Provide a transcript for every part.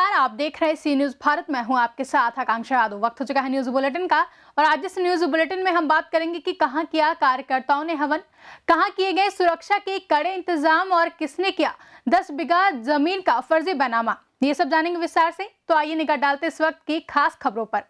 नमस्कार, आप देख रहे हैं सी न्यूज भारत। मैं हूं आपके साथ आकांक्षा यादव। वक्त हो चुका है न्यूज बुलेटिन का और आज इस न्यूज बुलेटिन में हम बात करेंगे कि कहां किया कार्यकर्ताओं ने हवन, कहां किए गए सुरक्षा के कड़े इंतजाम और किसने किया 10 बीघा जमीन का फर्जी बैनामा। ये सब जानेंगे विस्तार से, तो आइए निगाह डालते इस वक्त की खास खबरों पर।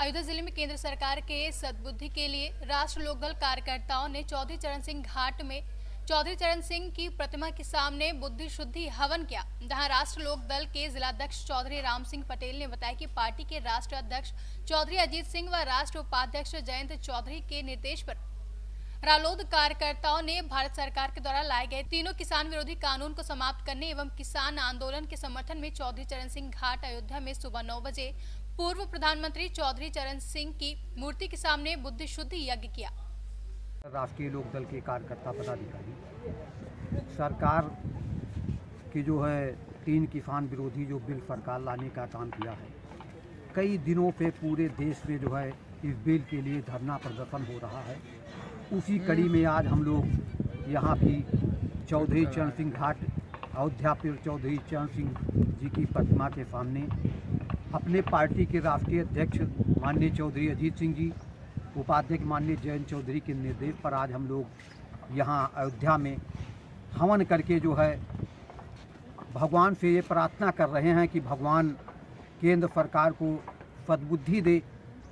अयोध्या जिले में केंद्र सरकार के सद्बुद्धि के लिए राष्ट्र लोकदल कार्यकर्ताओं ने चौधरी चरण सिंह घाट में चौधरी चरण सिंह की प्रतिमा के सामने बुद्धि शुद्धि हवन किया, जहां राष्ट्र लोक दल के जिलाध्यक्ष चौधरी राम सिंह पटेल ने बताया कि पार्टी के राष्ट्रीय अध्यक्ष चौधरी अजीत सिंह व राष्ट्र उपाध्यक्ष जयंत चौधरी के निर्देश पर रालोद कार्यकर्ताओं ने भारत सरकार के द्वारा लाए गए तीनों किसान विरोधी कानून को समाप्त करने एवं किसान आंदोलन के समर्थन में चौधरी चरण सिंह घाट अयोध्या में सुबह 9 बजे पूर्व प्रधानमंत्री चौधरी चरण सिंह की मूर्ति के सामने बुद्धि शुद्धि यज्ञ किया। राष्ट्रीय लोकदल के कार्यकर्ता पदाधिकारी सरकार की जो है 3 किसान विरोधी जो बिल सरकार लाने का काम किया है, कई दिनों से पूरे देश में जो है इस बिल के लिए धरना प्रदर्शन हो रहा है। उसी कड़ी में आज हम लोग यहाँ भी चौधरी चरण सिंह घाट अयोध्या पर चौधरी चरण सिंह जी की प्रतिमा के सामने अपने पार्टी के राष्ट्रीय अध्यक्ष माननीय चौधरी अजीत सिंह जी, उपाध्यक्ष माननीय जयंत चौधरी के निर्देश पर आज हम लोग यहाँ अयोध्या में हवन करके जो है भगवान से ये प्रार्थना कर रहे हैं कि भगवान केंद्र सरकार को सद्बुद्धि दे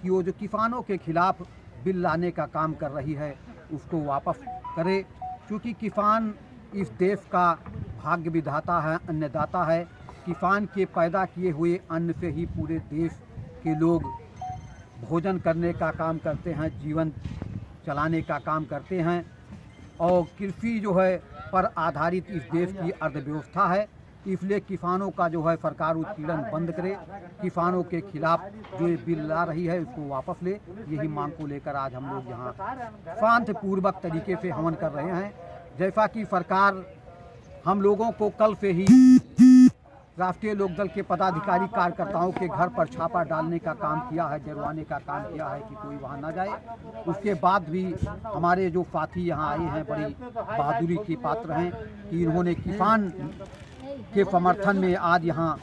कि वो जो किसानों के खिलाफ बिल लाने का काम कर रही है उसको वापस करे, क्योंकि किसान इस देश का भाग्य विधाता है, अन्नदाता है। किसान के पैदा किए हुए अन्न से ही पूरे देश के लोग भोजन करने का काम करते हैं, जीवन चलाने का काम करते हैं और कृषि जो है पर आधारित इस देश की अर्थव्यवस्था है। इसलिए किसानों का जो है सरकार उत्पीड़न बंद करे, किसानों के खिलाफ जो ये बिल ला रही है उसको वापस ले, यही मांग को लेकर आज हम लोग यहाँ शांतिपूर्वक तरीके से हवन कर रहे हैं। जैसा कि सरकार हम लोगों को कल से ही राष्ट्रीय लोकदल के पदाधिकारी कार्यकर्ताओं के घर पर छापा डालने का काम किया है, जरवाने का काम किया है कि कोई वहां ना जाए। उसके बाद भी हमारे जो साथी यहाँ आए हैं बड़ी बहादुरी के पात्र हैं कि इन्होंने किसान के समर्थन में आज यहाँ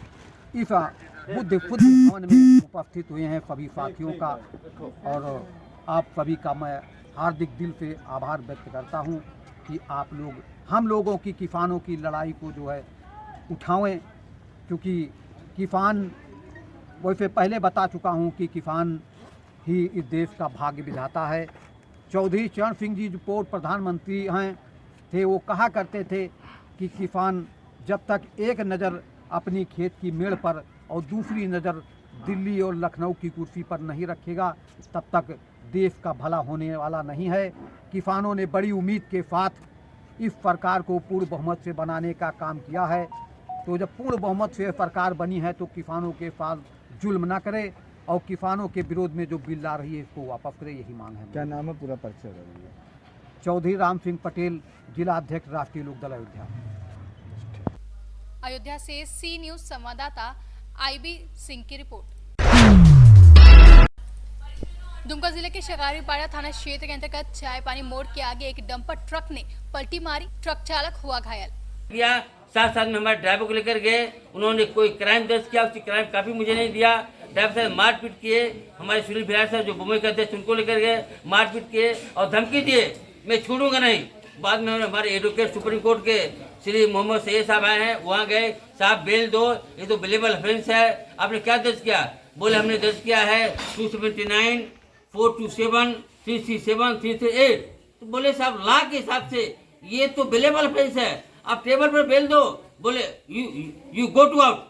इस बुद्ध खुद भवन में उपस्थित हुए हैं सभी साथियों का, और आप सभी का मैं हार्दिक दिल से आभार व्यक्त करता हूँ कि आप लोग हम लोगों की किसानों की लड़ाई को जो है उठाएं, क्योंकि किसान वैसे पहले बता चुका हूँ कि किसान ही इस देश का भाग्य विधाता है। चौधरी चरण सिंह जी जो पूर्व प्रधानमंत्री हैं थे, वो कहा करते थे कि किसान जब तक एक नज़र अपनी खेत की मेड़ पर और दूसरी नज़र दिल्ली और लखनऊ की कुर्सी पर नहीं रखेगा तब तक देश का भला होने वाला नहीं है। किसानों ने बड़ी उम्मीद के साथ इस सरकार को पूर्ण बहुमत से बनाने का काम किया है, तो जब पूर्ण बहुमत से सरकार बनी है तो किसानों के साथ जुल्म ना करे और किसानों के विरोध में जो बिल ला रही है इसको वापस करे, यही मांग है। क्या नाम है पूरा परिचय? चौधरी राम सिंह पटेल, जिला अध्यक्ष राष्ट्रीय लोकदल अयोध्या। अयोध्या से सी न्यूज संवाददाता आईबी सिंह की रिपोर्ट। दुमका जिले के शिकारीपाड़ा थाना क्षेत्र के अंतर्गत चाय पानी मोड़ के आगे एक डंपर ट्रक ने पलटी मारी, ट्रक चालक हुआ घायल। साथ साथ में हमारे ड्राइवर को लेकर गए, उन्होंने कोई क्राइम दर्ज किया, उसकी क्राइम काफी मुझे नहीं दिया, ड्राइवर से मारपीट किए। हमारे सुनील बिहार साहब जो मुंबई के अध्यक्ष उनको लेकर गए, मारपीट किए और धमकी दिए मैं छोड़ूंगा नहीं। बाद में हमारे एडवोकेट सुप्रीम कोर्ट के श्री मोहम्मद सैयद साहब आए हैं, वहाँ गए, साहब बेल दो, ये तो बिलेबल ऑफेंस है, आपने क्या दर्ज किया? बोले हमने दर्ज किया है 279, 427, 337, 338। तो बोले साहब ला के हिसाब से ये तो बिलेबल ऑफेंस है, आप टेबल पर बेल दो। बोले यू गो टू आउट।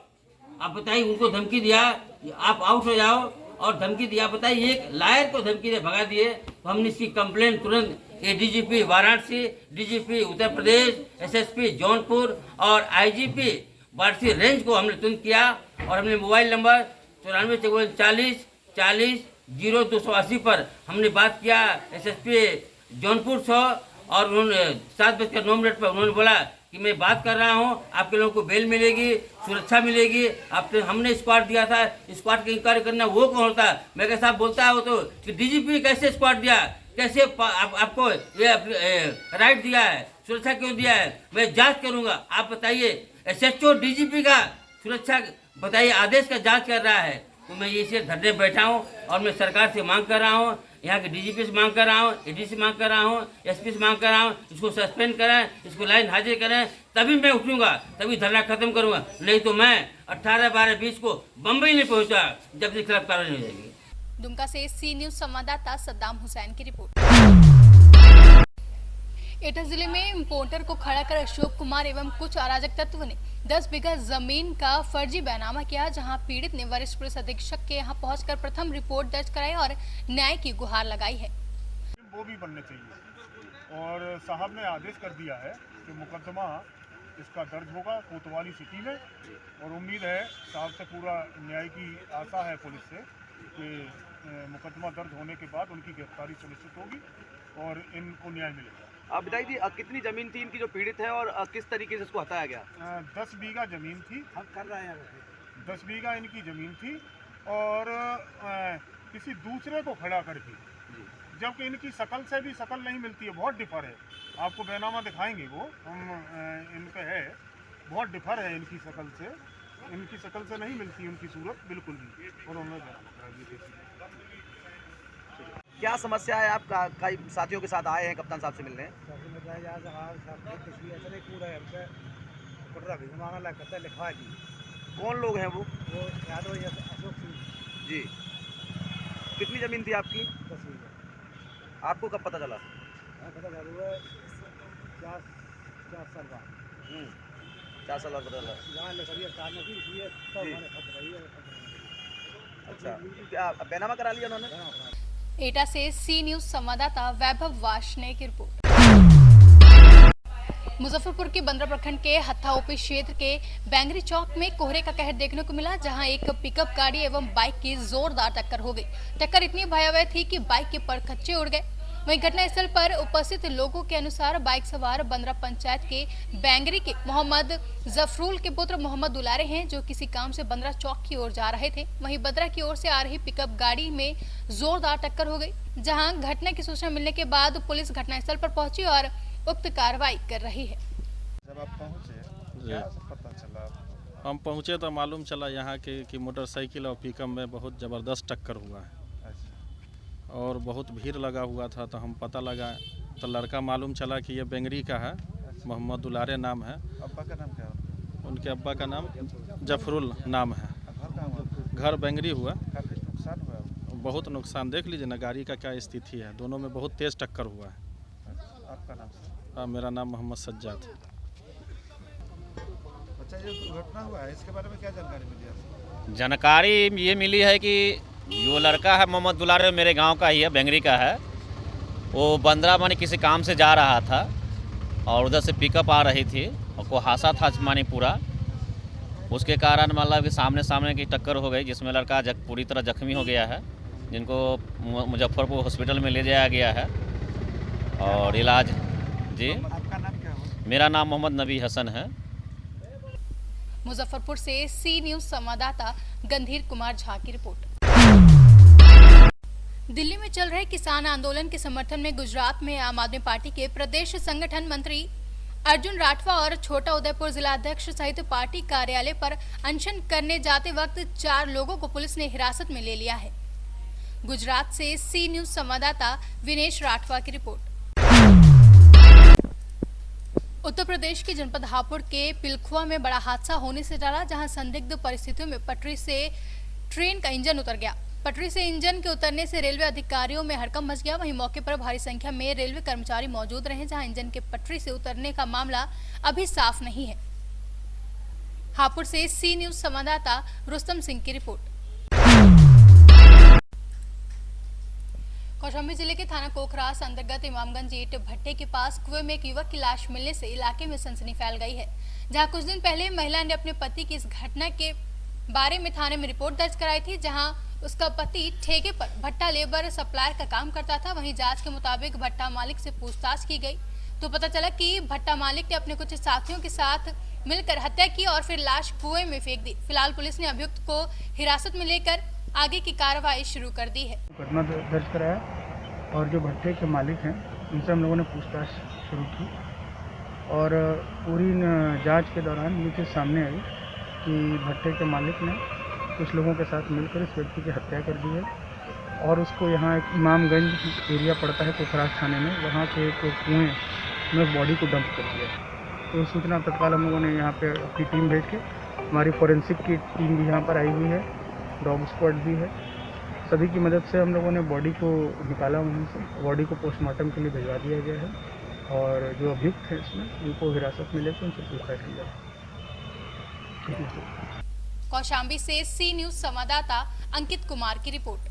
आप बताइए, उनको धमकी दिया आप आउट हो जाओ और धमकी दिया। बताइए, एक लायर को धमकी दे भगा दिए। तो हमने इसकी कंप्लेंट तुरंत DGP Varanasi, DGP Uttar Pradesh, SSP Jaunpur और आईजीपी वाराणसी रेंज को हमने तुरंत किया और हमने मोबाइल नंबर 94 40 40 0280 पर हमने बात किया एसएसपी जौनपुर से, और उन्होंने 7:09 पर उन्होंने बोला कि मैं बात कर रहा हूं, आपके लोगों को बेल मिलेगी, सुरक्षा मिलेगी। आपने हमने स्क्वाड दिया था, स्क्वाड की इंक्वायरी करना वो कौन होता? मैं कैसा बोलता है वो तो कि डीजीपी कैसे स्क्वाड दिया, कैसे आपको ये राइट दिया है, सुरक्षा क्यों दिया है? मैं जांच करूंगा। आप बताइए, एसएचओ डीजीपी का सुरक्षा बताइए, आदेश का जांच कर रहा है। तो मैं ये इसे धरने बैठा हूँ और मैं सरकार से मांग कर रहा हूँ, यहाँ के डीजीपी से मांग कर रहा हूँ, एडीसी से मांग कर रहा हूँ, एसपी से मांग कर रहा हूँ, इसको सस्पेंड करें, इसको लाइन हाजिर करें, तभी मैं उठूंगा, तभी धरना खत्म करूंगा। नहीं तो मैं 18, 12, 20 को बम्बई नहीं पहुंचा जब तक खिलाफ कार्रवाई नहीं हो जाएगी। दुमका से सी न्यूज संवाददाता सद्दाम हुसैन की रिपोर्ट। एटा जिले में इम्पोर्टर को खड़ा कर अशोक कुमार एवं कुछ अराजक तत्व ने 10 बीघा जमीन का फर्जी बैनामा किया, जहां पीड़ित ने वरिष्ठ पुलिस अधीक्षक के यहां पहुंचकर प्रथम रिपोर्ट दर्ज कराई और न्याय की गुहार लगाई है। वो भी बनने चाहिए और साहब ने आदेश कर दिया है कि मुकदमा इसका दर्ज होगा कोतवाली सिटी में, और उम्मीद है साहब से पूरा न्याय की आशा है पुलिस से कि मुकदमा दर्ज होने के बाद उनकी गिरफ्तारी सुनिश्चित होगी और इनको न्याय मिलेगा। आप बताइए कितनी जमीन थी इनकी जो पीड़ित है और किस तरीके से इसको हटाया गया? 10 बीघा जमीन थी, हम कर रहे हैं 10 बीघा इनकी जमीन थी और किसी दूसरे को खड़ा करके, जबकि इनकी शकल से भी शकल नहीं मिलती है, बहुत डिफर है। आपको बैनामा दिखाएंगे, वो हम इनका है, बहुत डिफर है इनकी शकल से, इनकी शकल से नहीं मिलती उनकी सूरत बिल्कुल भी, और उन्होंने बैनामा करा दी। क्या समस्या है? आप कई साथियों के साथ आए हैं कप्तान साहब से मिलने? कौन लोग हैं वो? यादव अशोक सिंह जी। कितनी जमीन थी आपकी? 10 बीघा। आपको कब पता चला? पता चला हुआ 4 साल बाद। 4 साल बाद पता चला। यहाँ लकड़ियाँ काटने की इसलिए तो मैंने खत रही है। अच्छा, क्या बैनामा करा लिया उन्होंने? एटा से सी न्यूज संवाददाता वैभव वार्ष्णेय की रिपोर्ट। मुजफ्फरपुर के बंदरा प्रखंड के हत्था ओपी क्षेत्र के बैंगरी चौक में कोहरे का कहर देखने को मिला, जहां एक पिकअप गाड़ी एवं बाइक की जोरदार टक्कर हो गई। टक्कर इतनी भयावह थी कि बाइक के परखच्चे उड़ गए। वहीं घटनास्थल पर उपस्थित लोगों के अनुसार बाइक सवार बंदरा पंचायत के बैंगरी के मोहम्मद जफरुल के पुत्र मोहम्मद दुलारे हैं, जो किसी काम से बंदरा चौक की ओर जा रहे थे। वहीं बंदरा की ओर से आ रही पिकअप गाड़ी में जोरदार टक्कर हो गई, जहां घटना की सूचना मिलने के बाद पुलिस घटनास्थल पर पहुंची और उक्त कार्रवाई कर रही है। जब आप पहुँचे क्या पता चला? हम पहुँचे तो मालूम चला यहाँ के कि मोटरसाइकिल और पिकअप में बहुत ज़बरदस्त टक्कर हुआ है और बहुत भीड़ लगा हुआ था। तो हम पता लगा तो लड़का मालूम चला कि ये बेंगरी का है, मोहम्मद दुलारे नाम है। अब्बा का नाम क्या है? उनके अब्बा का नाम जफरुल नाम है। घर बेंगरी हुआ। काफ़ी नुकसान हुआ? बहुत नुकसान, देख लीजिए ना गाड़ी का क्या स्थिति है। दोनों में बहुत तेज़ टक्कर हुआ है। आपका नाम? मेरा नाम मोहम्मद सज्जाद है। अच्छा, ये दुर्घटना हुआ है, इसके बारे में क्या जानकारी मिली आपको? जानकारी ये मिली है कि जो लड़का है मोहम्मद दुलारे मेरे गांव का ही है, बेंगरी का है। वो बंदरा मानी किसी काम से जा रहा था और उधर से पिकअप आ रही थी और को हादसा था मानी पूरा। उसके कारण मतलब कि सामने की टक्कर हो गई, जिसमें लड़का पूरी तरह जख्मी हो गया है, जिनको मुजफ्फरपुर हॉस्पिटल में ले जाया गया है और इलाज। जी, आपका नाम क्या है? मेरा नाम मोहम्मद नबी हसन है। मुजफ्फरपुर से सी न्यूज संवाददाता गंधीर कुमार झा की रिपोर्ट। दिल्ली में चल रहे किसान आंदोलन के समर्थन में गुजरात में आम आदमी पार्टी के प्रदेश संगठन मंत्री अर्जुन राठवा और छोटा उदयपुर जिला अध्यक्ष सहित पार्टी कार्यालय पर अनशन करने जाते वक्त 4 लोगों को पुलिस ने हिरासत में ले लिया है। गुजरात से सी न्यूज संवाददाता विनेश राठवा की रिपोर्ट। उत्तर प्रदेश के जनपद हापुड़ के पिलखुआ में बड़ा हादसा होने से टला, जहां संदिग्ध परिस्थितियों में पटरी से ट्रेन का इंजन उतर गया। पटरी से इंजन के उतरने से रेलवे अधिकारियों में हड़कंप मच गया। वहीं मौके पर भारी संख्या में रेलवे कर्मचारी मौजूद रहे, जहां इंजन के पटरी से उतरने का मामला अभी साफ नहीं है। हापुड़ से सी न्यूज संवाददाता रुस्तम सिंह की रिपोर्ट। कौशाम्बी जिले के थाना कोखरास अंतर्गत इमामगंज ईंट भट्टे के पास कुएं में एक युवक की लाश मिलने से इलाके में सनसनी फैल गई है, जहां कुछ दिन पहले महिला ने अपने पति की इस घटना के बारे में थाने में रिपोर्ट दर्ज कराई थी, जहां उसका पति ठेके पर भट्टा लेबर सप्लायर का काम करता था। वहीं जांच के मुताबिक भट्टा मालिक से पूछताछ की गई तो पता चला कि भट्टा मालिक ने अपने कुछ साथियों के साथ मिलकर हत्या की और फिर लाश कुएं में फेंक दी। फिलहाल पुलिस ने अभियुक्त को हिरासत में लेकर आगे की कार्रवाई शुरू कर दी है। मुकदमा दर्ज कराया और जो भट्टे के मालिक हैं उनसे हम लोगों ने पूछताछ शुरू की और पूरी जांच के दौरान ये चीज़ सामने आई कि भट्टे के मालिक ने कुछ लोगों के साथ मिलकर इस व्यक्ति की हत्या कर दी है और उसको यहाँ एक इमामगंज एरिया पड़ता है पोखराज थाने में, वहाँ के एक कुएँ में उस बॉडी को डंप कर दिया। तो सूचना तत्काल हम लोगों ने यहाँ पे अपनी टीम भेज के, हमारी फॉरेंसिक की टीम भी यहाँ पर आई हुई है, डॉग स्क्वाड भी है, सभी की मदद से हम लोगों ने बॉडी को निकाला वहीं से। बॉडी को पोस्टमार्टम के लिए भिजवा दिया गया है और जो अभियुक्त हैं इसमें उनको हिरासत में लेकर उनसे पूछताछ की जाए। कौशाम्बी से सी न्यूज संवाददाता अंकित कुमार की रिपोर्ट।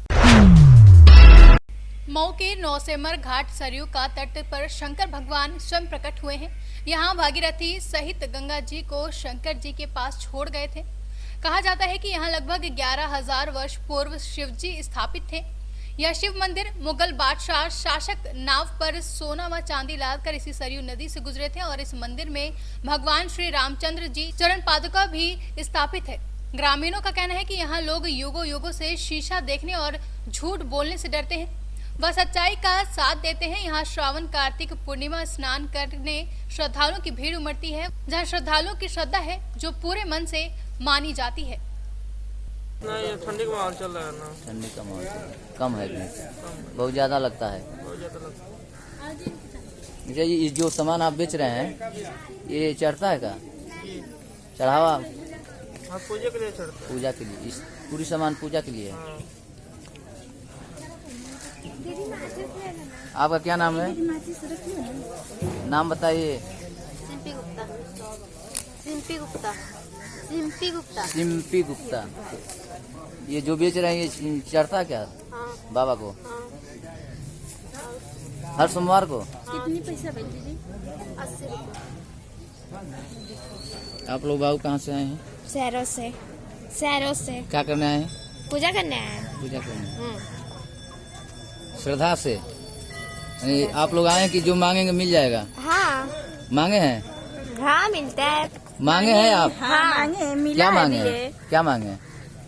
मऊ के नौसेमर घाट सरयू का तट पर शंकर भगवान स्वयं प्रकट हुए हैं। यहाँ भागीरथी सहित गंगा जी को शंकर जी के पास छोड़ गए थे। कहा जाता है कि यहाँ लगभग 11,000 वर्ष पूर्व शिव जी स्थापित थे। यह शिव मंदिर मुगल बादशाह शासक नाव पर सोना व चांदी लादकर इसी सरयू नदी से गुजरे थे और इस मंदिर में भगवान श्री रामचंद्र जी चरण पादुका भी स्थापित है। ग्रामीणों का कहना है कि यहाँ लोग युगों युगों से शीशा देखने और झूठ बोलने से डरते हैं, वह सच्चाई का साथ देते हैं। यहाँ श्रावण कार्तिक पूर्णिमा स्नान करने श्रद्धालुओं की भीड़ उमड़ती है, जहाँ श्रद्धालुओं की श्रद्धा है जो पूरे मन से मानी जाती है। ना ये ठंडी का माहौल चल रहा है ना, ठंडी का माहौल कम है भीड़, बहुत ज़्यादा लगता है। अच्छा, ये जो सामान आप बेच रहे हैं ये चढ़ता है का चढ़ावा? हाँ, पूजा के लिए चढ़ता है। पूजा के लिए, इस पूरी सामान पूजा के लिए। हाँ। आपका क्या नाम है? नाम बताइए। सिंपी गुप्ता। सिंपी गुप्ता। सिंपी गुप्ता। सिंपी गुप्ता। ये जो बेच रहे हैं ये चढ़ता क्या? हाँ। बाबा को? हाँ। हर सोमवार को? कितनी पैसा बेच दीजिए? 80 रुपये। आप लोग बाबू कहाँ से आए हैं? शहरों से। शहरों से। क्या करने आए हैं? पूजा करने आए हैं। पूजा करने। श्रद्धा से यानी आप लोग आए हैं कि जो मांगेंगे मिल जाएगा? हाँ। मांगे हैं? हाँ, मिलता है। मांगे हैं आप? हाँ, मांगे। मिला क्या है मांगे भी हैं? क्या मांगे हैं?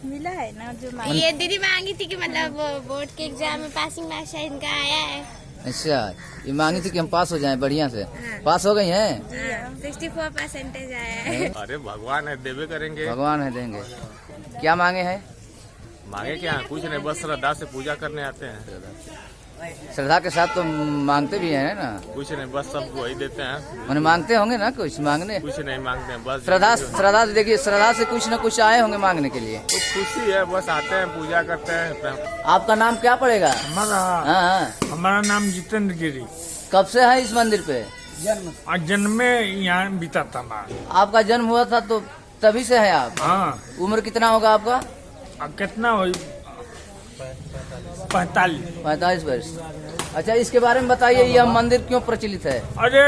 मिला है ना जो मांगे। ये दीदी मांगी थी कि मतलब बोर्ड के एग्जाम में पासिंग मार्क्स इनका आया है। अच्छा, ये मांगी थी कि हम पास हो जाएं बढ़िया से। हाँ। पास हो गई हैं? 64% आया है। अरे भगवान है, देवे करेंगे। भगवान है, देंगे। क्या मांगे हैं? मांगे क्या, कुछ नहीं, बस श्रद्धा से पूजा करने आते हैं। श्रद्धा के साथ तो मांगते भी हैं ना? कुछ नहीं, बस सब वही देते हैं। मैंने मांगते होंगे ना, कुछ मांगने? कुछ नहीं मांगते हैं, बस श्रद्धा से देखिए, श्रद्धा से कुछ न कुछ आए होंगे मांगने के लिए। तो खुशी है, बस आते हैं, पूजा करते हैं। आपका नाम क्या पड़ेगा? हमारा हमारा नाम जितेंद्र गिरी। कब से है इस मंदिर पे? जन्म में यहाँ बीता था ना। आपका जन्म हुआ था तो तभी से है आप? हाँ। उम्र कितना होगा आपका? अब कितना हो? 45 वर्ष। अच्छा, इसके बारे में बताइए, यह मंदिर क्यों प्रचलित है? अरे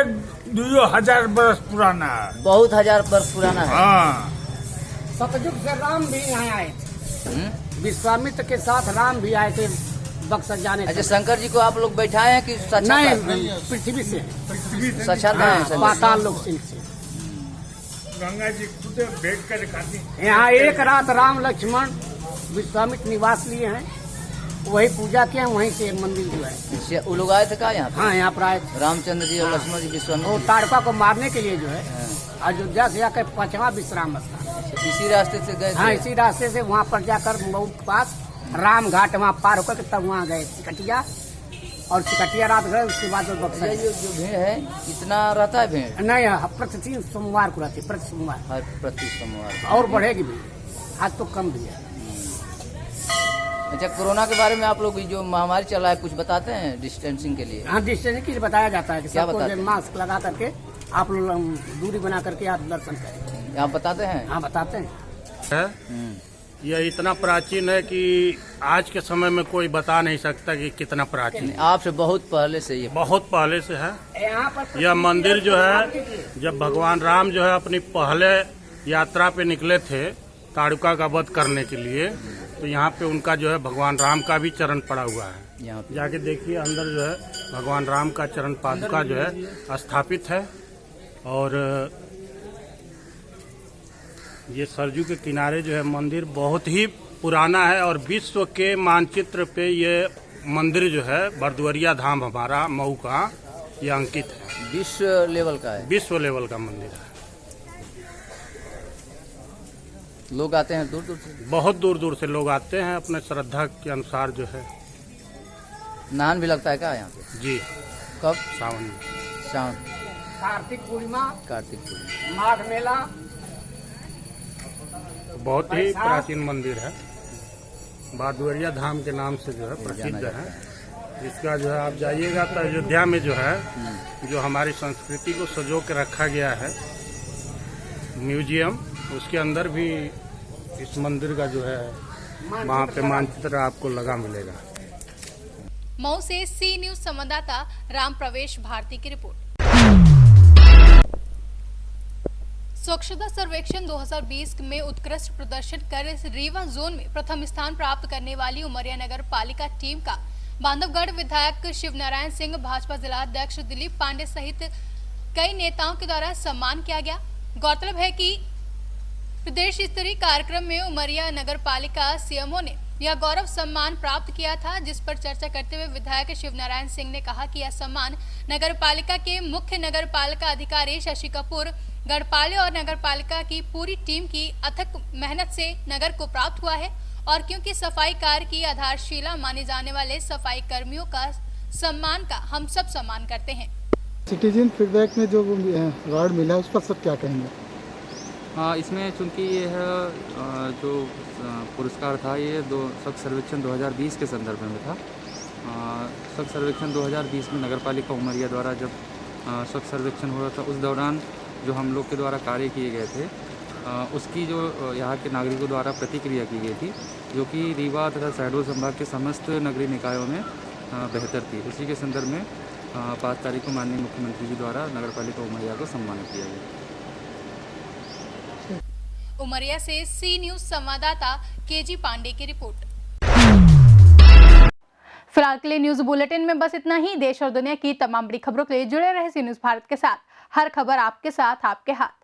2000 वर्ष पुराना है। बहुत 1000 वर्ष पुराना है। हाँ। सतयुग से राम भी यहाँ आए थे, विश्वामित्र के साथ राम भी आए थे बक्सर जाने। अच्छा, शंकर जी को आप लोग बैठाए हैं कि नहीं, पृथ्वी से साक्षात हैं? पाताल लोक सिंह से। गंगा जी खुद भेंट कर खाती। यहाँ एक रात राम लक्ष्मण विश्वामित्र निवास लिए हैं, वही पूजा किए हैं, वहीं से मंदिर जो है। वो लोग आए थे क्या यहाँ? हाँ, यहाँ पर आए थे रामचंद्र जी और लक्ष्मण जी, विश्वामित्र। वो ताड़का को मारने के लिए जो है अयोध्या से जाकर 5वां विश्राम स्थान। इसी रास्ते से गए? हाँ, इसी रास्ते से वहाँ पर जाकर मऊ के पास राम घाट वहाँ पार होकर तब वहाँ गए सिकटिया, और सिकटिया रात गए, उसके बाद बक्सर। जो भीड़ है कितना रहता है भीड़? नहीं, प्रति सोमवार को रहती है, प्रति सोमवार। हर प्रति सोमवार। और बढ़ेगी भीड़, आज तो कम भी है। अच्छा, कोरोना के बारे में आप लोग जो महामारी चल रहा है कुछ बताते हैं डिस्टेंसिंग के लिए? हाँ, डिस्टेंसिंग के लिए बताया जाता है कि क्या सबको बताते हैं? मास्क लगा करके आप लोग दूरी बना करके आप दर्शन करें। आप बताते हैं? हाँ, बताते हैं। यह इतना प्राचीन है कि आज के समय में कोई बता नहीं सकता कि कितना प्राचीन है। आपसे बहुत पहले से? ये बहुत पहले से है। यहाँ पर यह मंदिर जो है, जब भगवान राम जो है अपनी पहले यात्रा पे निकले थे ताड़का का वध करने के लिए, तो यहाँ पे उनका जो है भगवान राम का भी चरण पड़ा हुआ है। यहाँ पे जाके देखिए, अंदर जो है भगवान राम का चरण पादुका जो है स्थापित है। और ये सरजू के किनारे जो है मंदिर बहुत ही पुराना है और विश्व के मानचित्र पे ये मंदिर जो है बरदुवरिया धाम हमारा मऊ का ये अंकित है। विश्व लेवल का है? विश्व लेवल का मंदिर है। लोग आते हैं दूर दूर से। बहुत दूर दूर से लोग आते हैं अपने श्रद्धा के अनुसार जो है। नहान भी लगता है क्या यहाँ पे? जी, कब? सावन में। शाम, कार्तिक पूर्णिमा, कार्तिक पूर्णिमा। माघ मेला। बहुत ही प्राचीन मंदिर है, बादुरिया धाम के नाम से जो है प्रसिद्ध है। इसका जो है आप जाइएगा तो अयोध्या में जो है जो हमारी संस्कृति को सजो के रखा गया है म्यूजियम, उसके अंदर भी इस मंदिर का जो है वहाँ पे मानचित्र आपको लगा मिलेगा। मऊ से सी न्यूज संवाददाता राम प्रवेश भारती की रिपोर्ट। स्वच्छता सर्वेक्षण 2020 में उत्कृष्ट प्रदर्शन कर रीवा जोन में प्रथम स्थान प्राप्त करने वाली उमरिया नगर पालिका टीम का बांधवगढ़ विधायक शिवनारायण सिंह, भाजपा जिला अध्यक्ष दिलीप पांडे सहित कई नेताओं के द्वारा सम्मान किया गया। गौरतलब है कि प्रदेश स्तरीय कार्यक्रम में उमरिया नगर पालिका सीएमओ ने यह गौरव सम्मान प्राप्त किया था, जिस पर चर्चा करते हुए विधायक शिवनारायण सिंह ने कहा कि यह सम्मान नगर पालिका के मुख्य नगर पालिका अधिकारी शशि कपूर, गढ़पाले और नगर पालिका की पूरी टीम की अथक मेहनत से नगर को प्राप्त हुआ है, और क्योंकि सफाई कार्य की आधारशिला माने जाने वाले सफाई कर्मियों का सम्मान का हम सब सम्मान करते हैं। सिटीजन फीडबैक में जो अवार्ड मिला है उस पर सब क्या कहेंगे? हाँ, इसमें चूँकि ये है जो पुरस्कार था ये स्वच्छ सर्वेक्षण 2020 के संदर्भ में था। स्वच्छ सर्वेक्षण 2020 में नगरपालिका उमरिया द्वारा जब स्वच्छ सर्वेक्षण हो रहा था, उस दौरान जो हम लोग के द्वारा कार्य किए गए थे उसकी जो यहाँ के नागरिकों द्वारा प्रतिक्रिया की गई थी, जो कि रीवा तथा शहडोल संभाग के समस्त नगरीय निकायों में बेहतर थी। उसी के संदर्भ में 5 तारीख को माननीय मुख्यमंत्री जी द्वारा नगरपालिका उमरिया को सम्मानित किया गया। उमरिया से सी न्यूज संवाददाता केजी पांडे की रिपोर्ट। फिलहाल के लिए न्यूज बुलेटिन में बस इतना ही। देश और दुनिया की तमाम बड़ी खबरों के लिए जुड़े रहे सी न्यूज भारत के साथ। हर खबर आपके साथ, आपके हाथ।